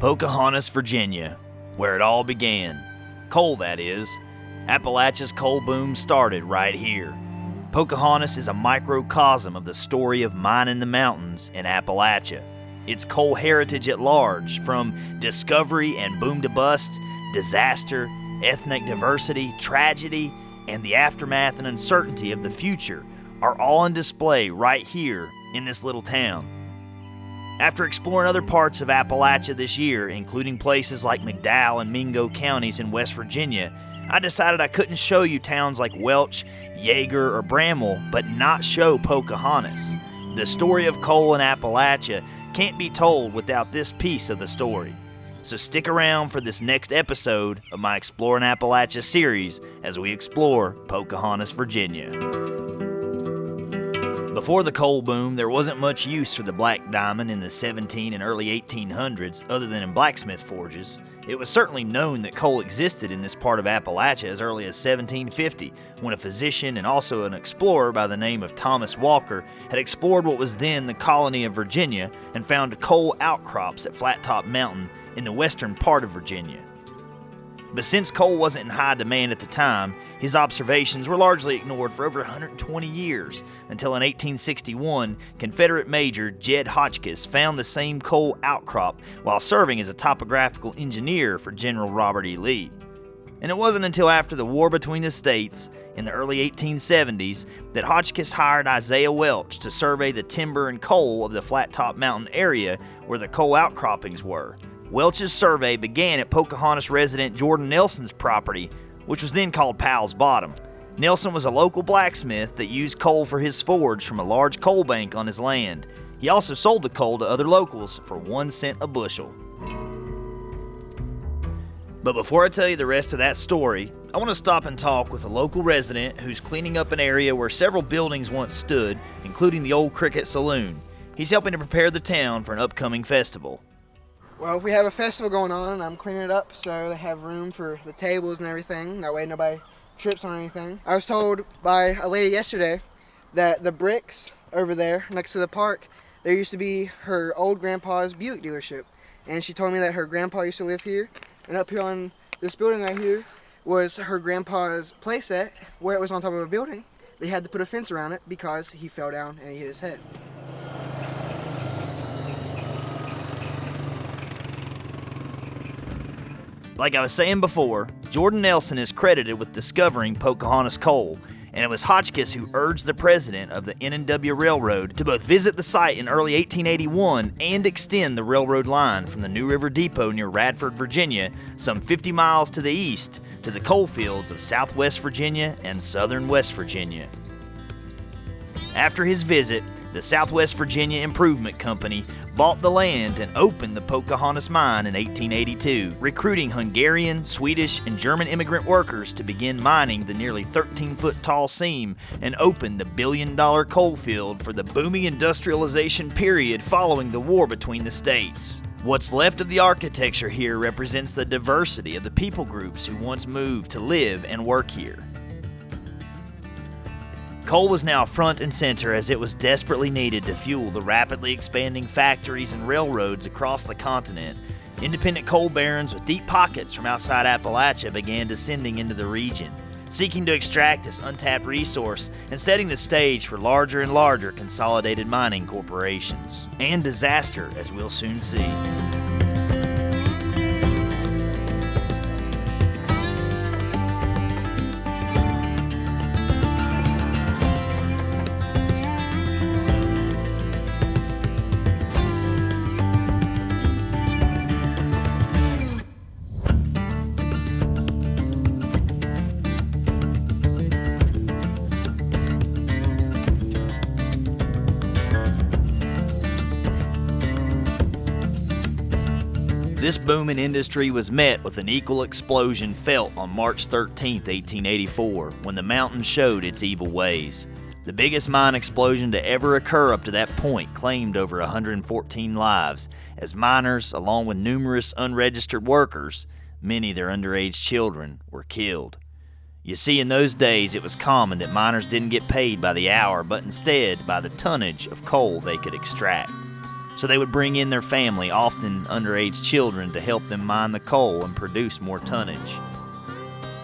Pocahontas, Virginia, where it all began. Coal, that is. Appalachia's coal boom started right here. Pocahontas is a microcosm of the story of mining the mountains in Appalachia. Its coal heritage at large, from discovery and boom to bust, disaster, ethnic diversity, tragedy, and the aftermath and uncertainty of the future, are all on display right here in this little town. After exploring other parts of Appalachia this year, including places like McDowell and Mingo counties in West Virginia, I decided I couldn't show you towns like Welch, Yeager, or Bramwell, but not show Pocahontas. The story of coal in Appalachia can't be told without this piece of the story. So stick around for this next episode of my Exploring Appalachia series as we explore Pocahontas, Virginia. Before the coal boom, there wasn't much use for the black diamond in the 17 and early 1800s other than in blacksmith forges. It was certainly known that coal existed in this part of Appalachia as early as 1750, when a physician and also an explorer by the name of Thomas Walker had explored what was then the colony of Virginia and found coal outcrops at Flat Top Mountain in the western part of Virginia. But since coal wasn't in high demand at the time, his observations were largely ignored for over 120 years, until in 1861, Confederate Major Jed Hotchkiss found the same coal outcrop while serving as a topographical engineer for General Robert E. Lee. And it wasn't until after the war between the states, in the early 1870s, that Hotchkiss hired Isaiah Welch to survey the timber and coal of the Flat Top Mountain area where the coal outcroppings were. Welch's survey began at Pocahontas resident Jordan Nelson's property, which was then called Powell's Bottom. Nelson was a local blacksmith that used coal for his forge from a large coal bank on his land. He also sold the coal to other locals for 1 cent a bushel. But before I tell you the rest of that story, I want to stop and talk with a local resident who's cleaning up an area where several buildings once stood, including the old Cricket Saloon. He's helping to prepare the town for an upcoming festival. Well, we have a festival going on, and I'm cleaning it up so they have room for the tables and everything. That way nobody trips on anything. I was told by a lady yesterday that the bricks over there next to the park, there used to be her old grandpa's Buick dealership. And she told me that her grandpa used to live here, and up here on this building right here was her grandpa's playset, where it was on top of a building. They had to put a fence around it because he fell down and he hit his head. Like I was saying before, Jordan Nelson is credited with discovering Pocahontas coal, and it was Hotchkiss who urged the president of the N&W Railroad to both visit the site in early 1881 and extend the railroad line from the New River Depot near Radford, Virginia, some 50 miles to the east, to the coal fields of southwest Virginia and southern West Virginia. After his visit, the Southwest Virginia Improvement Company bought the land and opened the Pocahontas mine in 1882, recruiting Hungarian, Swedish, and German immigrant workers to begin mining the nearly 13-foot tall seam and open the billion-dollar coal field for the booming industrialization period following the war between the states. What's left of the architecture here represents the diversity of the people groups who once moved to live and work here. Coal was now front and center as it was desperately needed to fuel the rapidly expanding factories and railroads across the continent. Independent coal barons with deep pockets from outside Appalachia began descending into the region, seeking to extract this untapped resource and setting the stage for larger and larger consolidated mining corporations. And disaster, as we'll soon see. This booming industry was met with an equal explosion felt on March 13, 1884, when the mountain showed its evil ways. The biggest mine explosion to ever occur up to that point claimed over 114 lives, as miners, along with numerous unregistered workers, many their underage children, were killed. You see, in those days it was common that miners didn't get paid by the hour, but instead by the tonnage of coal they could extract. so they would bring in their family, often underage children, to help them mine the coal and produce more tonnage.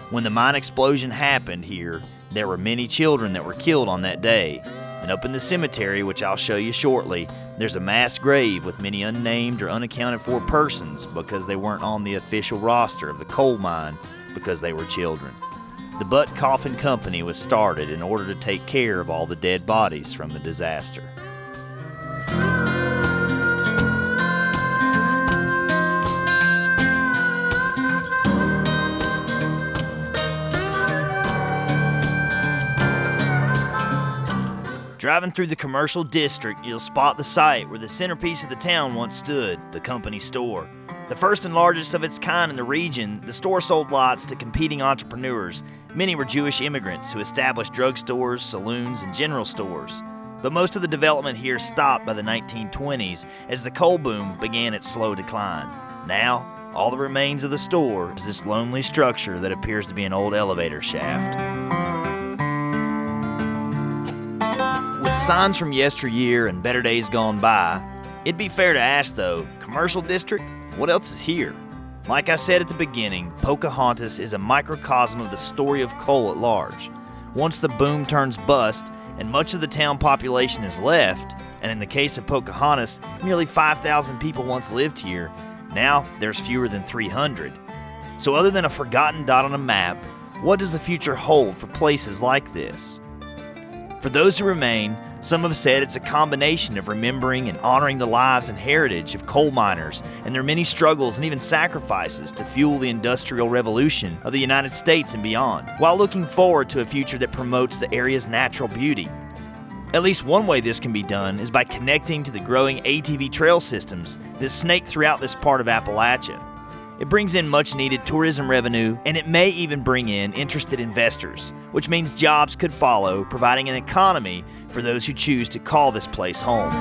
When the mine explosion happened here, there were many children that were killed on that day. And up in the cemetery, which I'll show you shortly, there's a mass grave with many unnamed or unaccounted for persons because they weren't on the official roster of the coal mine because they were children. The Butt Coffin Company was started in order to take care of all the dead bodies from the disaster. Driving through the commercial district, you'll spot the site where the centerpiece of the town once stood, the company store. The first and largest of its kind in the region, the store sold lots to competing entrepreneurs. Many were Jewish immigrants who established drugstores, saloons, and general stores. But most of the development here stopped by the 1920s as the coal boom began its slow decline. Now, all that remains of the store is this lonely structure that appears to be an old elevator shaft. With signs from yesteryear and better days gone by, it'd be fair to ask though, commercial district, what else is here? Like I said at the beginning, Pocahontas is a microcosm of the story of coal at large. Once the boom turns bust and much of the town population is left, and in the case of Pocahontas, nearly 5,000 people once lived here, now there's fewer than 300. So other than a forgotten dot on a map, what does the future hold for places like this? For those who remain, some have said it's a combination of remembering and honoring the lives and heritage of coal miners and their many struggles and even sacrifices to fuel the Industrial Revolution of the United States and beyond, while looking forward to a future that promotes the area's natural beauty. At least one way this can be done is by connecting to the growing ATV trail systems that snake throughout this part of Appalachia. It brings in much needed tourism revenue, and it may even bring in interested investors, which means jobs could follow, providing an economy for those who choose to call this place home.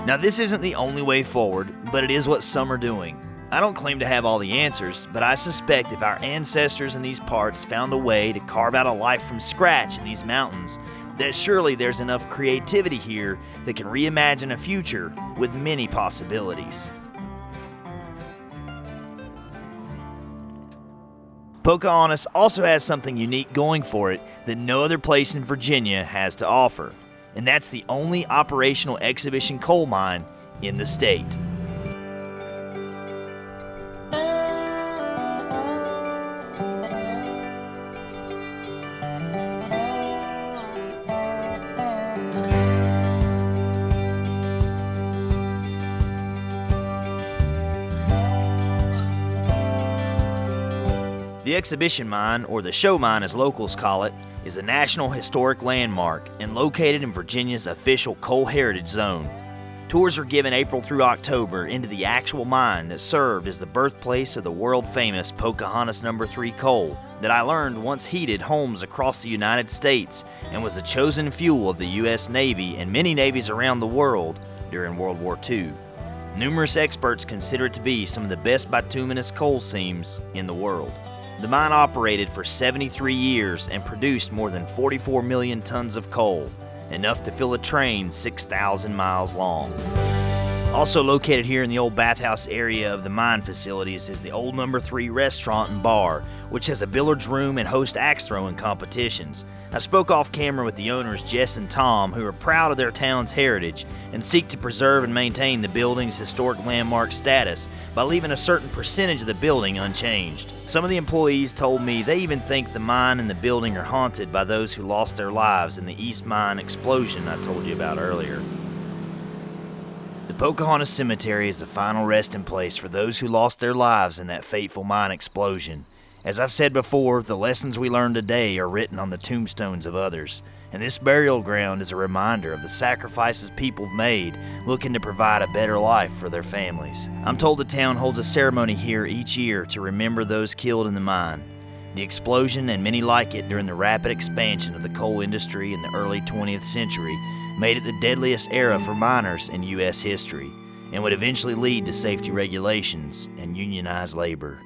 Now, this isn't the only way forward, but it is what some are doing. I don't claim to have all the answers, but I suspect if our ancestors in these parts found a way to carve out a life from scratch in these mountains, that surely there's enough creativity here that can reimagine a future with many possibilities. Pocahontas also has something unique going for it that no other place in Virginia has to offer, and that's the only operational exhibition coal mine in the state. The exhibition mine, or the show mine as locals call it, is a National Historic Landmark and located in Virginia's official Coal Heritage Zone. Tours are given April through October into the actual mine that served as the birthplace of the world-famous Pocahontas No. 3 coal that I learned once heated homes across the United States and was the chosen fuel of the U.S. Navy and many navies around the world during World War II. Numerous experts consider it to be some of the best bituminous coal seams in the world. The mine operated for 73 years and produced more than 44 million tons of coal, enough to fill a train 6,000 miles long. Also located here in the old bathhouse area of the mine facilities is the old No. 3 restaurant and bar, which has a billiards room and hosts axe throwing competitions. I spoke off camera with the owners Jess and Tom, who are proud of their town's heritage and seek to preserve and maintain the building's historic landmark status by leaving a certain percentage of the building unchanged. Some of the employees told me they even think the mine and the building are haunted by those who lost their lives in the East Mine explosion I told you about earlier. The Pocahontas Cemetery is the final resting place for those who lost their lives in that fateful mine explosion. As I've said before, the lessons we learn today are written on the tombstones of others, and this burial ground is a reminder of the sacrifices people have made looking to provide a better life for their families. I'm told the town holds a ceremony here each year to remember those killed in the mine. The explosion and many like it during the rapid expansion of the coal industry in the early 20th century made it the deadliest era for miners in U.S. history and would eventually lead to safety regulations and unionized labor.